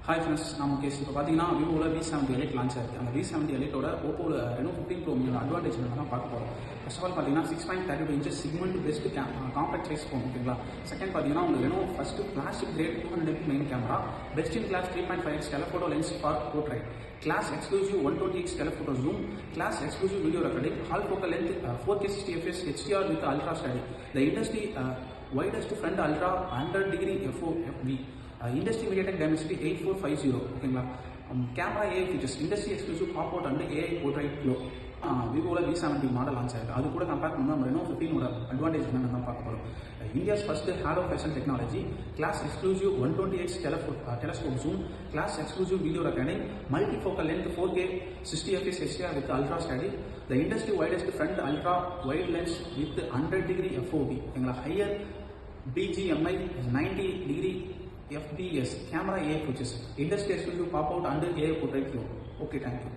Hi friends, நான் முகேஷ். இப்போ பார்த்தீங்கன்னா விவோவில் V70 Elite லான்ச் ஆயிருக்கு. அந்த V70 Eliteோட ஓப்போவில் Reno 15 Pro மினியோட அட்வான்டேஜ் தான் பார்க்க போகிறோம். ஃபர்ஸ்ட் ஆஃப் ஆல் பார்த்தீங்கன்னா 6.32 inches segment best compact size phone, ஓகேங்களா. செகண்ட் பார்த்தீங்கன்னா உங்களுக்கு Reno first plastic grade 200 MP main camera, best in class 3.5x telephoto lens for portrait, class exclusive 120x telephoto zoom, class exclusive video recording, hall focal length 4K 60 fps HDR with ultra steady, the industry widest front ultra 100-degree FOV, industry MediaTek Dimensity 8450, ஓகேங்களா. Camera AI features, industry exclusive pop out and AI portrait glow. விவோவில் V70 model launch ஆயிருக்கு. அது கூட compare பண்ணால் நம்ம Reno 15ஓட advantage என்னன்னு தான் பார்க்க போகிறோம். India's first halo fashion technology, class exclusive 120x telescope zoom, class exclusive video recording, multi focal length 4K 60 fps HDR with ultra steady, the industry widest front ultra wide lens with 100-degree FOV, ஓகேங்களா. Higher BGMI 90-degree FPS, camera AI features, industry exclusive pop out and AI portrait flow. Okay, thank you.